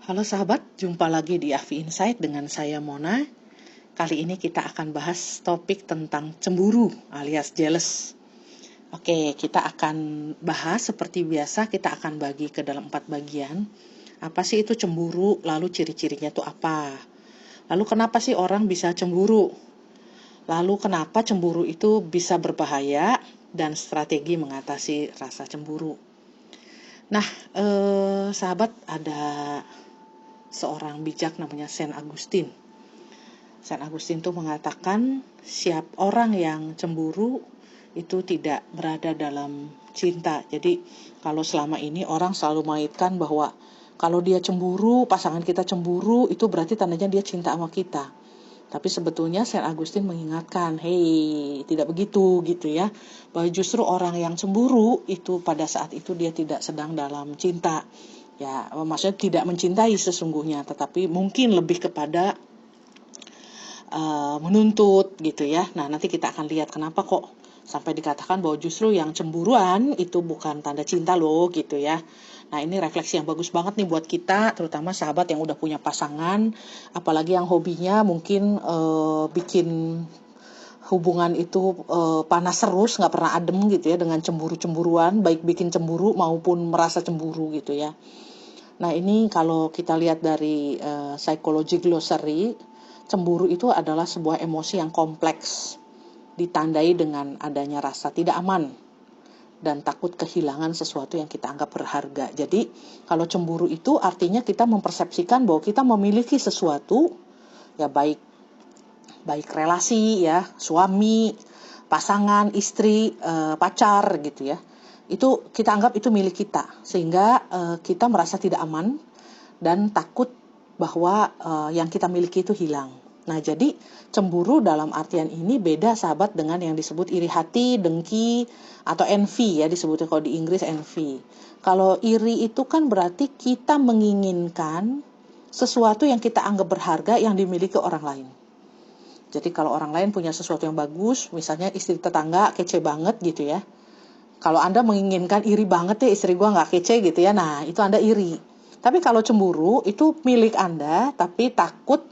Halo sahabat, jumpa lagi di Afi Insight dengan saya Mona. Kali ini kita akan bahas topik tentang cemburu alias jealous. Oke, kita akan bahas seperti biasa, kita akan bagi ke dalam 4 bagian. Apa sih itu cemburu, lalu ciri-cirinya itu apa? Lalu kenapa sih orang bisa cemburu? Lalu kenapa cemburu itu bisa berbahaya dan strategi mengatasi rasa cemburu? Nah, sahabat, ada seorang bijak namanya Saint Augustine. Saint Augustine itu mengatakan siap orang yang cemburu itu tidak berada dalam cinta. Jadi kalau selama ini orang selalu mengaitkan bahwa kalau dia cemburu, pasangan kita cemburu, itu berarti tandanya dia cinta sama kita. Tapi sebetulnya Saint Augustine mengingatkan, hey, tidak begitu gitu ya. Bahwa justru orang yang cemburu itu pada saat itu dia tidak sedang dalam cinta. Ya, maksudnya tidak mencintai sesungguhnya, tetapi mungkin lebih kepada menuntut gitu ya. Nah, nanti kita akan lihat kenapa kok sampai dikatakan bahwa justru yang cemburuan itu bukan tanda cinta loh gitu ya. Nah, ini refleksi yang bagus banget nih buat kita, terutama sahabat yang udah punya pasangan, apalagi yang hobinya mungkin bikin hubungan itu panas terus, nggak pernah adem gitu ya dengan cemburu-cemburuan, baik bikin cemburu maupun merasa cemburu gitu ya. Nah, ini kalau kita lihat dari Psychology Glossary, cemburu itu adalah sebuah emosi yang kompleks, ditandai dengan adanya rasa tidak aman dan takut kehilangan sesuatu yang kita anggap berharga. Jadi, kalau cemburu itu artinya kita mempersepsikan bahwa kita memiliki sesuatu, ya baik relasi ya, suami, pasangan, istri, pacar gitu ya. Itu kita anggap itu milik kita, sehingga kita merasa tidak aman dan takut bahwa yang kita miliki itu hilang. Nah, jadi cemburu dalam artian ini beda sahabat dengan yang disebut iri hati, dengki, atau envy ya, disebutnya kalau di Inggris envy. Kalau iri itu kan berarti kita menginginkan sesuatu yang kita anggap berharga yang dimiliki orang lain. Jadi kalau orang lain punya sesuatu yang bagus, misalnya istri tetangga kece banget gitu ya. Kalau Anda menginginkan iri banget ya istri gue gak kece gitu ya, nah itu Anda iri. Tapi kalau cemburu itu milik Anda, tapi takut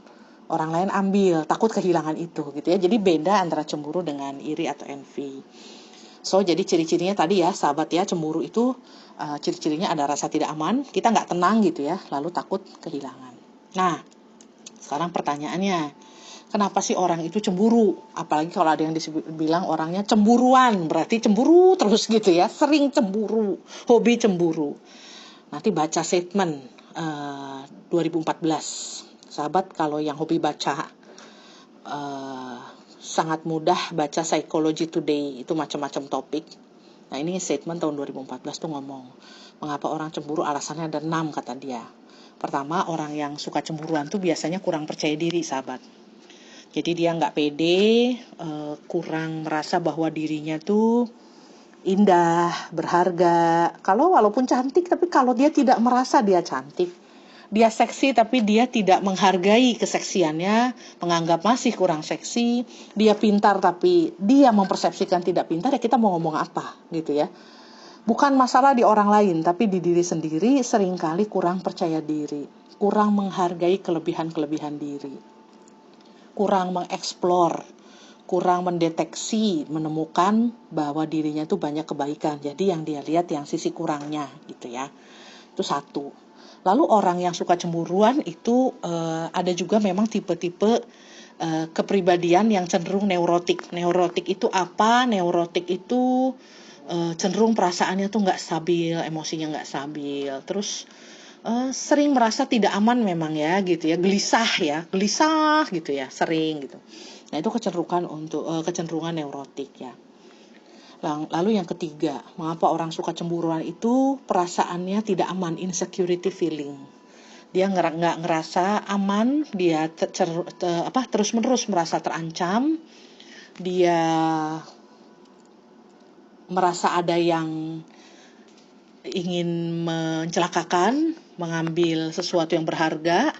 orang lain ambil, takut kehilangan itu gitu ya. Jadi beda antara cemburu dengan iri atau envy. So jadi ciri-cirinya tadi ya sahabat ya, cemburu itu ciri-cirinya ada rasa tidak aman, kita gak tenang gitu ya, lalu takut kehilangan. Nah, sekarang pertanyaannya, kenapa sih orang itu cemburu? Apalagi kalau ada yang bilang orangnya cemburuan, berarti cemburu terus gitu ya, sering cemburu, hobi cemburu. Nanti baca statement 2014. Sahabat kalau yang hobi baca, sangat mudah baca Psychology Today, itu macam-macam topik. Nah, ini statement tahun 2014 tuh ngomong, mengapa orang cemburu, alasannya ada 6 kata dia. Pertama, orang yang suka cemburuan tuh biasanya kurang percaya diri sahabat. Jadi dia nggak pede, kurang merasa bahwa dirinya tuh indah, berharga. Kalau walaupun cantik, tapi kalau dia tidak merasa dia cantik, dia seksi tapi dia tidak menghargai keseksiannya, menganggap masih kurang seksi. Dia pintar tapi dia mempersepsikan tidak pintar, ya kita mau ngomong apa gitu ya. Bukan masalah di orang lain, tapi di diri sendiri seringkali kurang percaya diri, kurang menghargai kelebihan-kelebihan diri, kurang mengeksplor, kurang mendeteksi, menemukan bahwa dirinya itu banyak kebaikan. Jadi yang dia lihat yang sisi kurangnya gitu ya. Itu satu. Lalu orang yang suka cemburuan itu ada juga memang tipe-tipe kepribadian yang cenderung neurotik. Neurotik itu apa? Neurotik itu cenderung perasaannya tuh nggak stabil, emosinya nggak stabil. Terus sering merasa tidak aman memang ya gitu ya, gelisah gitu ya, sering gitu. Nah, itu kecenderungan neurotik ya. Lalu yang ketiga, mengapa orang suka cemburuan itu perasaannya tidak aman, insecurity feeling. Dia nggak ngerasa aman, dia terus-menerus merasa terancam, dia merasa ada yang ingin mencelakakan, mengambil sesuatu yang berharga.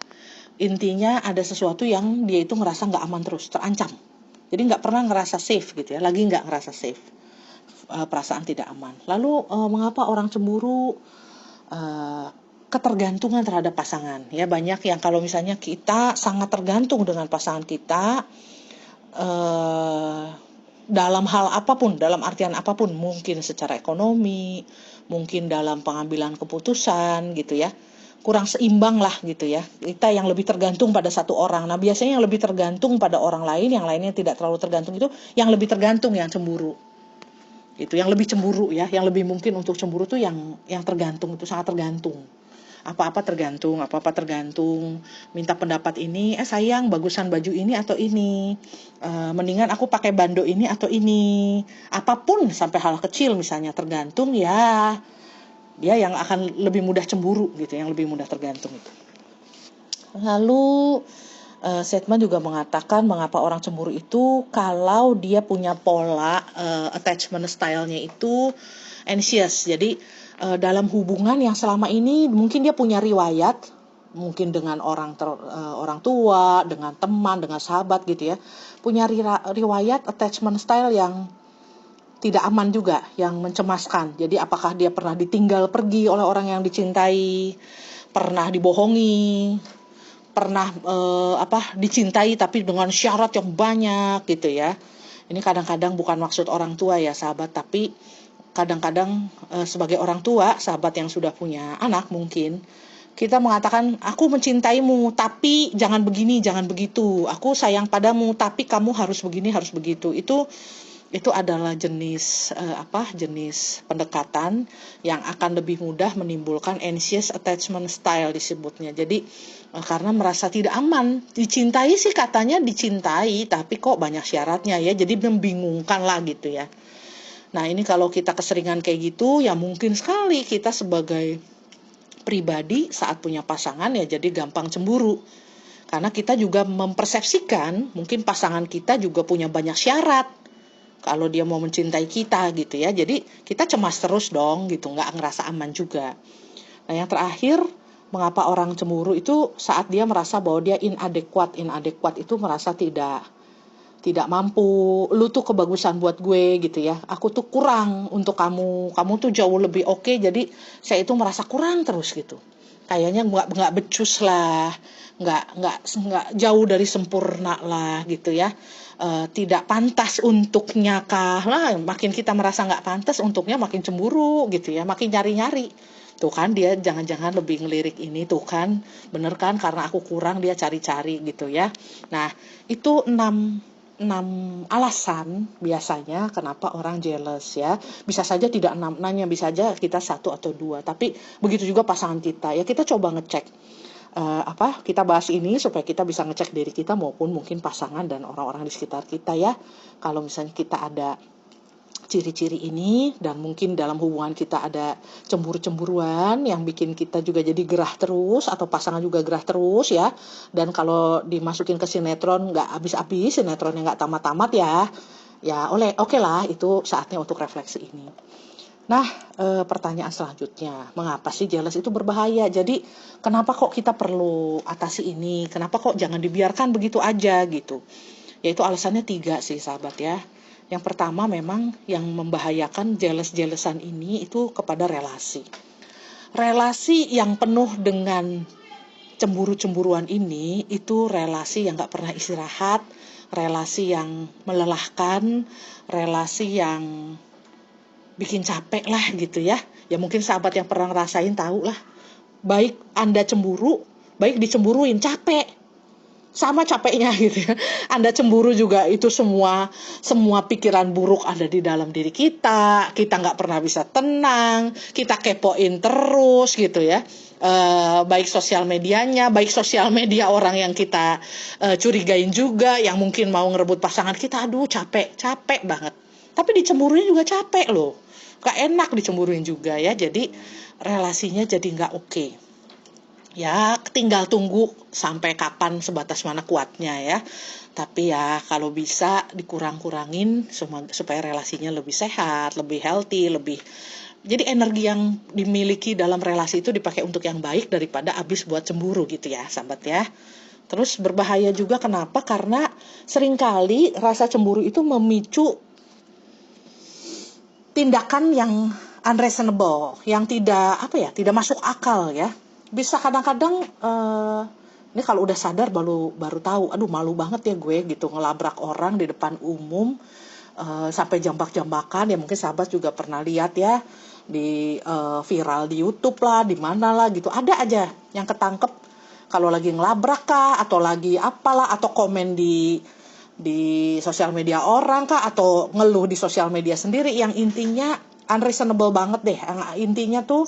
Intinya ada sesuatu yang dia itu ngerasa nggak aman terus, terancam. Jadi nggak pernah ngerasa safe gitu ya, lagi nggak ngerasa safe, perasaan tidak aman. Lalu mengapa orang cemburu? ketergantungan terhadap pasangan. Ya, banyak yang kalau misalnya kita sangat tergantung dengan pasangan kita, dalam hal apapun, dalam artian apapun, mungkin secara ekonomi, mungkin dalam pengambilan keputusan gitu ya, kurang seimbang lah gitu ya. Kita yang lebih tergantung pada satu orang. Nah, biasanya yang lebih tergantung pada orang lain, yang lainnya tidak terlalu tergantung, itu yang lebih tergantung, yang cemburu. Itu yang lebih cemburu ya, yang lebih mungkin untuk cemburu tuh yang tergantung, itu sangat tergantung. Apa-apa tergantung, minta pendapat ini, sayang bagusan baju ini atau ini, mendingan aku pakai bando ini atau ini, apapun sampai hal kecil misalnya tergantung ya, dia yang akan lebih mudah cemburu gitu, yang lebih mudah tergantung itu. Lalu Setman juga mengatakan mengapa orang cemburu itu kalau dia punya pola attachment style-nya itu anxious. Jadi dalam hubungan yang selama ini mungkin dia punya riwayat, mungkin dengan orang tua, dengan teman, dengan sahabat gitu ya, punya riwayat attachment style yang tidak aman juga, yang mencemaskan. Jadi apakah dia pernah ditinggal pergi oleh orang yang dicintai, pernah dibohongi, pernah dicintai tapi dengan syarat yang banyak gitu ya. Ini kadang-kadang bukan maksud orang tua ya sahabat, tapi kadang-kadang sebagai orang tua, sahabat yang sudah punya anak mungkin, kita mengatakan aku mencintaimu tapi jangan begini, jangan begitu. Aku sayang padamu tapi kamu harus begini, harus begitu. Itu adalah jenis jenis pendekatan yang akan lebih mudah menimbulkan anxious attachment style disebutnya. Jadi karena merasa tidak aman, dicintai sih katanya dicintai, tapi kok banyak syaratnya ya, jadi membingungkan lah gitu ya. Nah ini kalau kita keseringan kayak gitu, ya mungkin sekali kita sebagai pribadi saat punya pasangan ya jadi gampang cemburu. Karena kita juga mempersepsikan mungkin pasangan kita juga punya banyak syarat kalau dia mau mencintai kita gitu ya. Jadi kita cemas terus dong gitu, nggak ngerasa aman juga. Nah yang terakhir, mengapa orang cemburu itu saat dia merasa bahwa dia inadequate itu merasa tidak mampu, lu tuh kebagusan buat gue gitu ya, aku tuh kurang untuk kamu tuh jauh lebih oke, jadi saya itu merasa kurang terus gitu, kayaknya nggak becus lah, nggak jauh dari sempurna lah gitu ya, tidak pantas untuknya kah lah, makin kita merasa nggak pantas untuknya makin cemburu gitu ya, makin nyari-nyari. Tuh kan dia jangan-jangan lebih ngelirik ini, tuh kan bener kan karena aku kurang dia cari-cari gitu ya. Nah itu 6 alasan biasanya kenapa orang jealous ya. Bisa saja tidak 6-nya, bisa saja kita 1 atau 2. Tapi begitu juga pasangan kita ya, kita coba ngecek kita bahas ini supaya kita bisa ngecek diri kita maupun mungkin pasangan dan orang-orang di sekitar kita ya. Kalau misalnya kita ada ciri-ciri ini dan mungkin dalam hubungan kita ada cemburu-cemburuan yang bikin kita juga jadi gerah terus atau pasangan juga gerah terus ya, dan kalau dimasukin ke sinetron nggak habis-habis, sinetronnya nggak tamat-tamat ya oke lah, itu saatnya untuk refleksi ini. Nah pertanyaan selanjutnya, mengapa sih jealous itu berbahaya? Jadi kenapa kok kita perlu atasi ini, kenapa kok jangan dibiarkan begitu aja gitu? Yaitu alasannya 3 sih sahabat ya. Yang pertama memang yang membahayakan jealous-jealousan ini itu kepada relasi. Relasi yang penuh dengan cemburu-cemburuan ini itu relasi yang gak pernah istirahat, relasi yang melelahkan, relasi yang bikin capek lah gitu ya. Ya mungkin sahabat yang pernah ngerasain tahu lah. Baik Anda cemburu, baik dicemburuin, capek. Sama capeknya gitu ya. Anda cemburu juga itu semua pikiran buruk ada di dalam diri kita nggak pernah bisa tenang, kita kepoin terus gitu ya. Baik sosial medianya, baik sosial media orang yang kita curigain juga, yang mungkin mau ngerebut pasangan kita, aduh capek banget. Tapi dicemburuin juga capek loh, gak enak dicemburuin juga ya, jadi relasinya jadi nggak oke. Ya tinggal tunggu sampai kapan, sebatas mana kuatnya ya. Tapi ya kalau bisa dikurang-kurangin supaya relasinya lebih sehat, lebih healthy, jadi energi yang dimiliki dalam relasi itu dipakai untuk yang baik daripada habis buat cemburu gitu ya sahabat ya. Terus berbahaya juga kenapa? Karena seringkali rasa cemburu itu memicu tindakan yang unreasonable, yang tidak masuk akal ya. bisa kadang-kadang ini kalau udah sadar baru tahu, aduh malu banget ya gue gitu ngelabrak orang di depan umum, sampai jambak-jambakan. Ya mungkin sahabat juga pernah lihat ya di viral di YouTube lah, di mana lah gitu, ada aja yang ketangkep kalau lagi ngelabrak kah, atau lagi apalah, atau komen di sosial media orang kah, atau ngeluh di sosial media sendiri, yang intinya unreasonable banget deh. Yang intinya tuh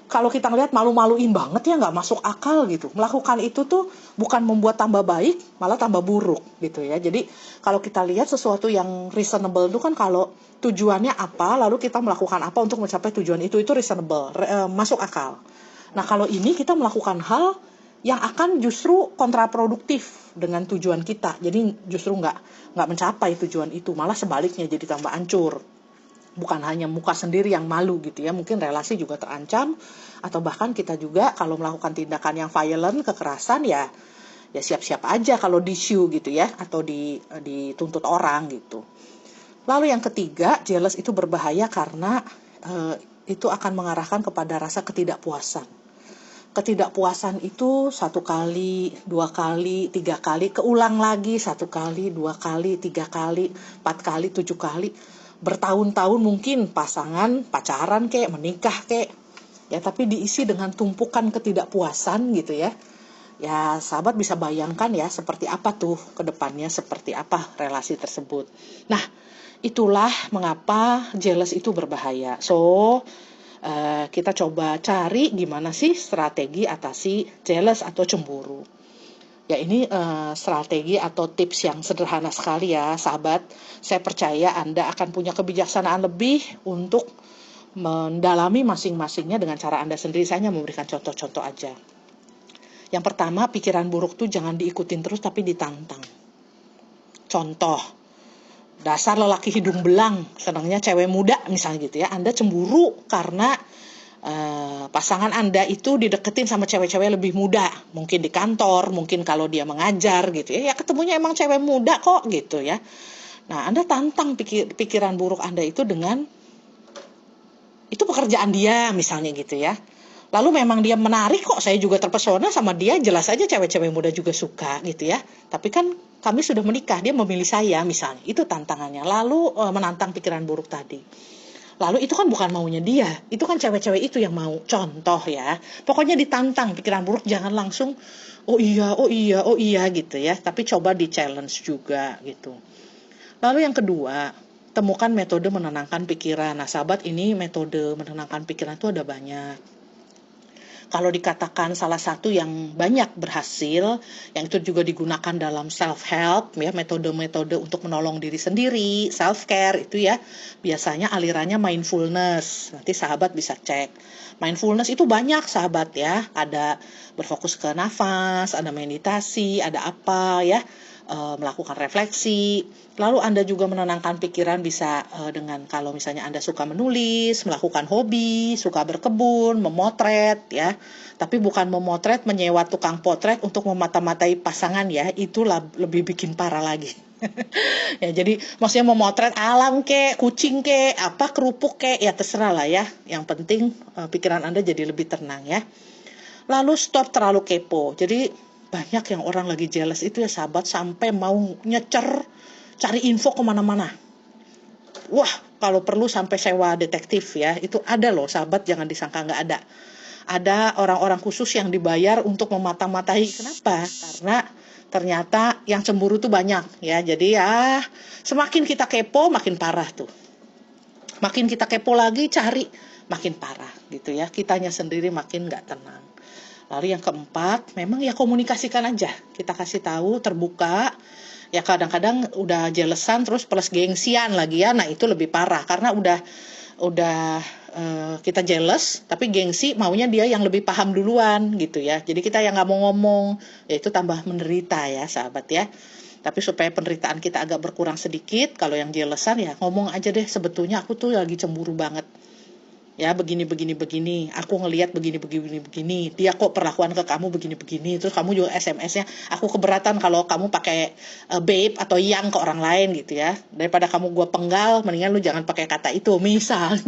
kalau kita ngeliat malu-maluin banget ya, nggak masuk akal gitu. Melakukan itu tuh bukan membuat tambah baik, malah tambah buruk gitu ya. Jadi kalau kita lihat sesuatu yang reasonable itu kan kalau tujuannya apa, lalu kita melakukan apa untuk mencapai tujuan itu reasonable, masuk akal. Nah kalau ini kita melakukan hal yang akan justru kontraproduktif dengan tujuan kita. Jadi justru nggak mencapai tujuan itu, malah sebaliknya jadi tambah hancur. Bukan hanya muka sendiri yang malu gitu ya, mungkin relasi juga terancam, atau bahkan kita juga kalau melakukan tindakan yang violent, kekerasan ya siap-siap aja kalau di-sue gitu ya, atau dituntut orang gitu. Lalu yang ketiga, jealous itu berbahaya karena itu akan mengarahkan kepada rasa ketidakpuasan. Ketidakpuasan itu 1 kali, 2 kali, 3 kali, keulang lagi 1 kali, 2 kali, 3 kali, 4 kali, 7 kali, bertahun-tahun mungkin pasangan, pacaran kek, menikah kek, ya tapi diisi dengan tumpukan ketidakpuasan gitu ya. Ya sahabat bisa bayangkan ya seperti apa tuh ke depannya, seperti apa relasi tersebut. Nah itulah mengapa jealous itu berbahaya. So kita coba cari gimana sih strategi atasi jealous atau cemburu. Ya ini strategi atau tips yang sederhana sekali ya sahabat. Saya percaya Anda akan punya kebijaksanaan lebih untuk mendalami masing-masingnya dengan cara Anda sendiri. Saya hanya memberikan contoh-contoh aja. Yang pertama, pikiran buruk tuh jangan diikutin terus tapi ditantang. Contoh, dasar lelaki hidung belang, senangnya cewek muda misalnya gitu ya. Anda cemburu karena pasangan Anda itu dideketin sama cewek-cewek lebih muda, mungkin di kantor, mungkin kalau dia mengajar gitu ya, ketemunya emang cewek muda kok gitu ya. Nah Anda tantang pikiran buruk Anda itu dengan itu pekerjaan dia misalnya gitu ya. Lalu memang dia menarik kok, saya juga terpesona sama dia, jelas aja cewek-cewek muda juga suka gitu ya. Tapi kan kami sudah menikah, dia memilih saya misalnya, itu tantangannya. Lalu menantang pikiran buruk tadi. Lalu itu kan bukan maunya dia, itu kan cewek-cewek itu yang mau. Contoh ya, pokoknya ditantang pikiran buruk, jangan langsung oh iya gitu ya, tapi coba di challenge juga gitu. Lalu yang kedua, temukan metode menenangkan pikiran. Nah sahabat, ini metode menenangkan pikiran itu ada banyak. Kalau dikatakan salah satu yang banyak berhasil, yang itu juga digunakan dalam self-help, ya, metode-metode untuk menolong diri sendiri, self-care itu ya, biasanya alirannya mindfulness. Nanti sahabat bisa cek. Mindfulness itu banyak sahabat ya, ada berfokus ke nafas, ada meditasi, ada apa ya, melakukan refleksi. Lalu Anda juga menenangkan pikiran bisa dengan kalau misalnya Anda suka menulis, melakukan hobi, suka berkebun, memotret ya. Tapi bukan memotret menyewa tukang potret untuk memata-matai pasangan ya, itu lebih bikin parah lagi. Ya jadi maksudnya memotret alam kek, kucing kek, apa kerupuk kek, ya terserah lah ya. Yang penting pikiran Anda jadi lebih tenang ya. Lalu stop terlalu kepo. Jadi banyak yang orang lagi jealous itu ya sahabat, sampai mau nyecer, cari info kemana-mana. Wah, kalau perlu sampai sewa detektif ya. Itu ada loh sahabat, jangan disangka nggak ada. Ada orang-orang khusus yang dibayar untuk memata-matai. Kenapa? Karena ternyata yang cemburu tuh banyak ya. Jadi ya semakin kita kepo makin parah tuh. Makin kita kepo lagi cari makin parah gitu ya. Kitanya sendiri makin nggak tenang. Lalu yang keempat, memang ya komunikasikan aja. Kita kasih tahu, terbuka. Ya kadang-kadang udah jealousan terus plus gengsian lagi ya. Nah itu lebih parah karena udah kita jealous tapi gengsi maunya dia yang lebih paham duluan gitu ya. Jadi kita yang nggak mau ngomong, ya itu tambah menderita ya sahabat ya. Tapi supaya penderitaan kita agak berkurang sedikit, kalau yang jealousan ya ngomong aja deh, sebetulnya aku tuh lagi cemburu banget. ya begini, aku ngelihat begini, dia kok perlakuan ke kamu begini, terus kamu juga SMS-nya, aku keberatan kalau kamu pakai babe atau yang ke orang lain gitu ya, daripada kamu gue penggal, mendingan lu jangan pakai kata itu, misal,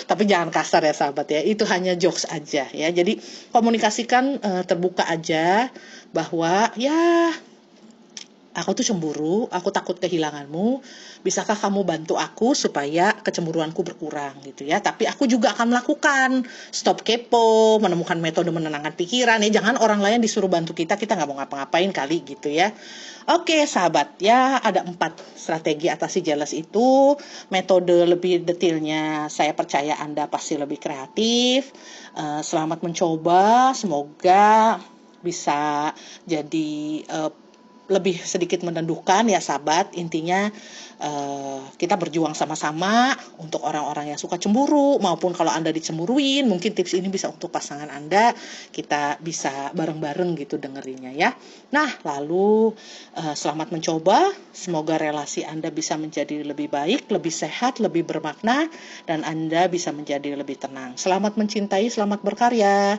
tapi jangan kasar ya sahabat ya, itu hanya jokes aja ya, jadi komunikasikan terbuka aja, bahwa ya aku tuh cemburu, aku takut kehilanganmu. Bisakah kamu bantu aku supaya kecemburuanku berkurang gitu ya. Tapi aku juga akan melakukan stop kepo, menemukan metode menenangkan pikiran ya. Jangan orang lain disuruh bantu kita nggak mau ngapa-ngapain kali gitu ya. Oke sahabat, ya ada 4 strategi atasi jealous itu. Metode lebih detailnya saya percaya Anda pasti lebih kreatif. Selamat mencoba, semoga bisa jadi lebih sedikit menendukan ya sahabat. Intinya kita berjuang sama-sama untuk orang-orang yang suka cemburu, maupun kalau Anda dicemburuin, mungkin tips ini bisa untuk pasangan Anda, kita bisa bareng-bareng gitu dengerinnya ya. Nah lalu selamat mencoba, semoga relasi Anda bisa menjadi lebih baik, lebih sehat, lebih bermakna, dan Anda bisa menjadi lebih tenang. Selamat mencintai, selamat berkarya.